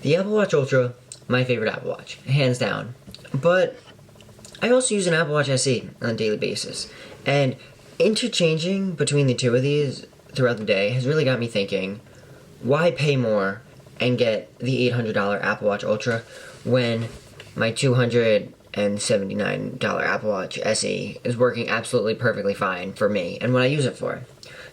The Apple Watch Ultra, my favorite Apple Watch, hands down. But I also use an Apple Watch SE on a daily basis. And interchanging between the two of these throughout the day has really got me thinking, why pay more and get the $800 Apple Watch Ultra when my $279 Apple Watch SE is working absolutely perfectly fine for me and what I use it for?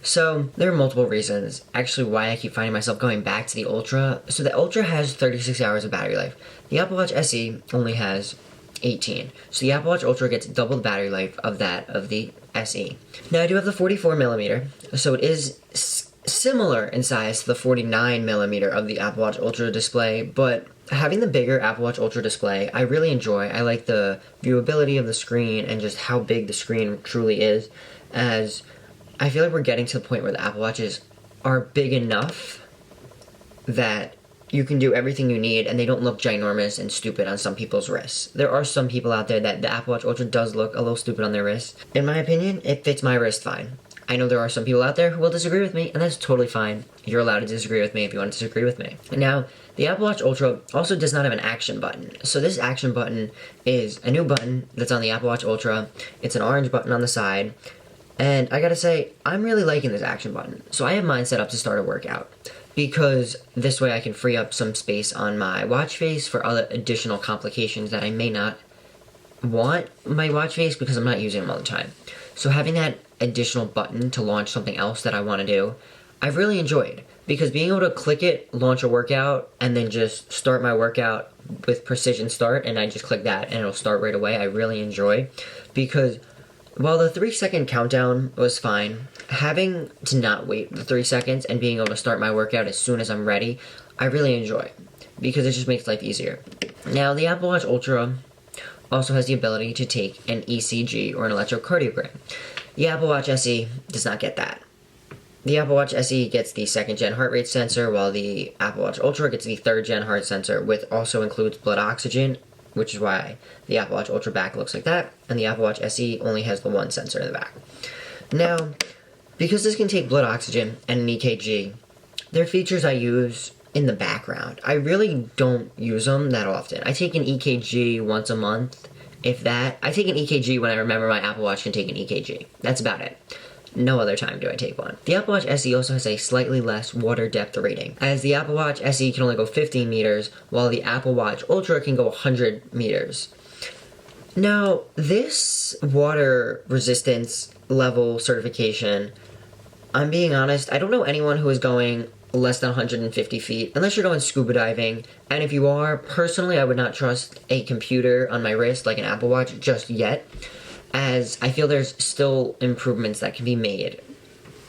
So, there are multiple reasons, actually, why I keep finding myself going back to the Ultra. So the Ultra has 36 hours of battery life. The Apple Watch SE only has 18. So the Apple Watch Ultra gets double the battery life of that of the SE. Now, I do have the 44mm, so it is similar in size to the 49mm of the Apple Watch Ultra display, but having the bigger Apple Watch Ultra display, I really enjoy. I like the viewability of the screen and just how big the screen truly is, as I feel like we're getting to the point where the Apple Watches are big enough that you can do everything you need and they don't look ginormous and stupid on some people's wrists. There are some people out there that the Apple Watch Ultra does look a little stupid on their wrists. In my opinion, it fits my wrist fine. I know there are some people out there who will disagree with me, and that's totally fine. You're allowed to disagree with me if you want to disagree with me. Now, the Apple Watch Ultra also does not have an action button. So this action button is a new button that's on the Apple Watch Ultra. It's an orange button on the side. And I gotta say, I'm really liking this action button. So I have mine set up to start a workout, because this way I can free up some space on my watch face for other additional complications that I may not want my watch face because I'm not using them all the time. So having that additional button to launch something else that I want to do, I've really enjoyed, because being able to click it, launch a workout, and then just start my workout with precision start, and I just click that and it'll start right away, I really enjoy. Because while the 3-second countdown was fine, having to not wait the 3 seconds and being able to start my workout as soon as I'm ready, I really enjoy, because it just makes life easier. Now, the Apple Watch Ultra also has the ability to take an ECG or an electrocardiogram. The Apple Watch SE does not get that. The Apple Watch SE gets the 2nd-gen heart rate sensor, while the Apple Watch Ultra gets the 3rd-gen heart sensor, which also includes blood oxygen, which is why the Apple Watch Ultra back looks like that, and the Apple Watch SE only has the one sensor in the back. Now, because this can take blood oxygen and an EKG, there are features I use in the background. I really don't use them that often. I take an EKG once a month, if that. I take an EKG when I remember my Apple Watch can take an EKG. That's about it. No other time do I take one. The Apple Watch SE also has a slightly less water depth rating, as the Apple Watch SE can only go 15 meters, while the Apple Watch Ultra can go 100 meters. Now, this water resistance level certification, I'm being honest, I don't know anyone who is going less than 150 feet, unless you're going scuba diving, and if you are, personally, I would not trust a computer on my wrist like an Apple Watch just yet, as I feel there's still improvements that can be made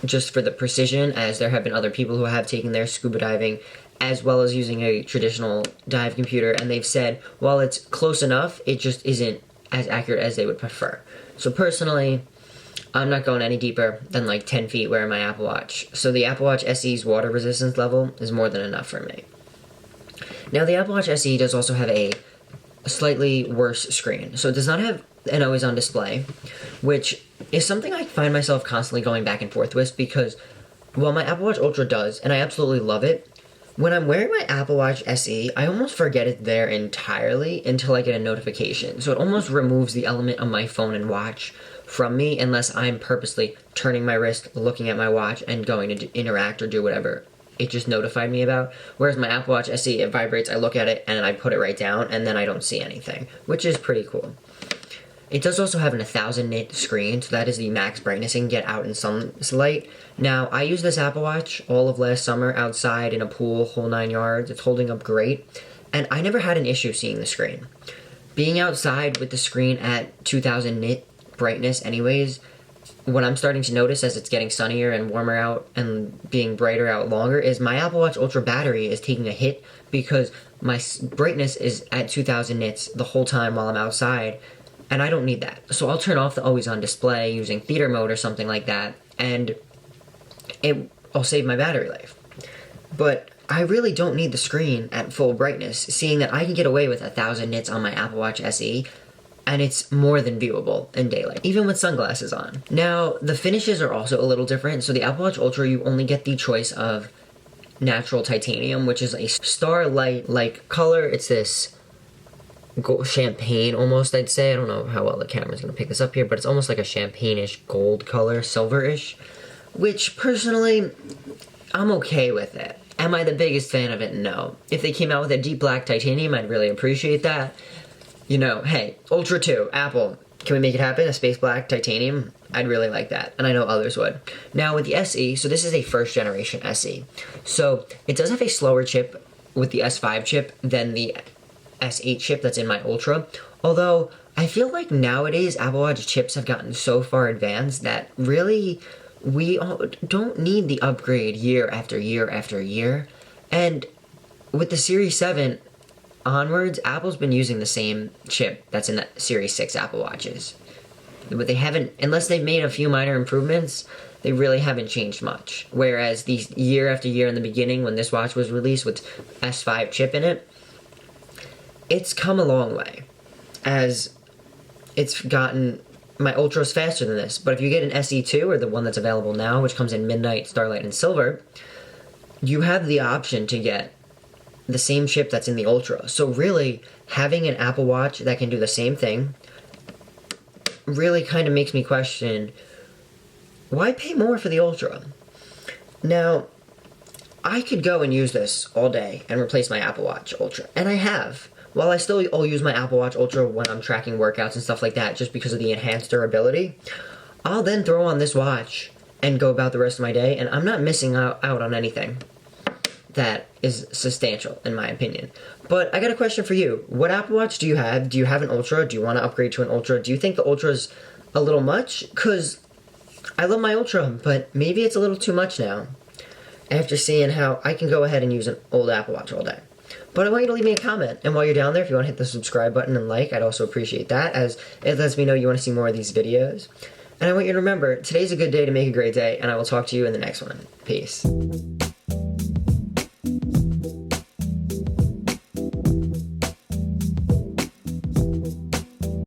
just for the precision, as there have been other people who have taken their scuba diving as well as using a traditional dive computer, and they've said, while it's close enough, it just isn't as accurate as they would prefer. So personally, I'm not going any deeper than like 10 feet wearing my Apple Watch. So the Apple Watch SE's water resistance level is more than enough for me. Now, the Apple Watch SE does also have a slightly worse screen. So it does not have an always-on display, which is something I find myself constantly going back and forth with, because while my Apple Watch Ultra does, and I absolutely love it, when I'm wearing my Apple Watch SE, I almost forget it there entirely until I get a notification. So it almost removes the element of my phone and watch from me, unless I'm purposely turning my wrist, looking at my watch, and going to interact or do whatever it just notified me about. Whereas my Apple Watch SE, it vibrates, I look at it, and I put it right down, and then I don't see anything, which is pretty cool. It does also have an 1000 nit screen, so that is the max brightness it can get out in sunlight. Now, I used this Apple Watch all of last summer outside in a pool, whole 9 yards. It's holding up great, and I never had an issue seeing the screen. Being outside with the screen at 2000 nit brightness anyways, what I'm starting to notice as it's getting sunnier and warmer out and being brighter out longer is my Apple Watch Ultra battery is taking a hit, because my brightness is at 2000 nits the whole time while I'm outside, and I don't need that. So I'll turn off the always-on display using theater mode or something like that, and I'll save my battery life. But I really don't need the screen at full brightness, seeing that I can get away with 1000 nits on my Apple Watch SE, and it's more than viewable in daylight, even with sunglasses on. Now, the finishes are also a little different. So the Apple Watch Ultra, you only get the choice of natural titanium, which is a starlight-like color. It's this champagne almost, I'd say. I don't know how well the camera's going to pick this up here, but it's almost like a champagne-ish gold color, silver-ish, which personally, I'm okay with it. Am I the biggest fan of it? No. If they came out with a deep black titanium, I'd really appreciate that. You know, hey, Ultra 2, Apple, can we make it happen? A space black titanium? I'd really like that, and I know others would. Now with the SE, so this is a first generation SE. So it does have a slower chip with the S5 chip than the S8 chip that's in my Ultra. Although, I feel like nowadays Apple Watch chips have gotten so far advanced that really we don't need the upgrade year after year after year. And with the Series 7 onwards, Apple's been using the same chip that's in the Series 6 Apple Watches. But they haven't, unless they've made a few minor improvements, they really haven't changed much. Whereas these year after year in the beginning, when this watch was released with S5 chip in it, it's come a long way. As it's gotten, my Ultra's faster than this. But if you get an SE2, or the one that's available now, which comes in Midnight, Starlight, and Silver, you have the option to get the same chip that's in the Ultra. So really, having an Apple Watch that can do the same thing really kind of makes me question, why pay more for the Ultra? Now, I could go and use this all day and replace my Apple Watch Ultra, and I have. While I still use my Apple Watch Ultra when I'm tracking workouts and stuff like that, just because of the enhanced durability, I'll then throw on this watch and go about the rest of my day, and I'm not missing out on anything that is substantial, in my opinion. But I got a question for you. What Apple Watch do you have? Do you have an Ultra? Do you want to upgrade to an Ultra? Do you think the Ultra's a little much? Because I love my Ultra, but maybe it's a little too much now, after seeing how I can go ahead and use an old Apple Watch all day. But I want you to leave me a comment, and while you're down there, if you want to hit the subscribe button and like, I'd also appreciate that, as it lets me know you want to see more of these videos. And I want you to remember, today's a good day to make a great day, and I will talk to you in the next one. Peace.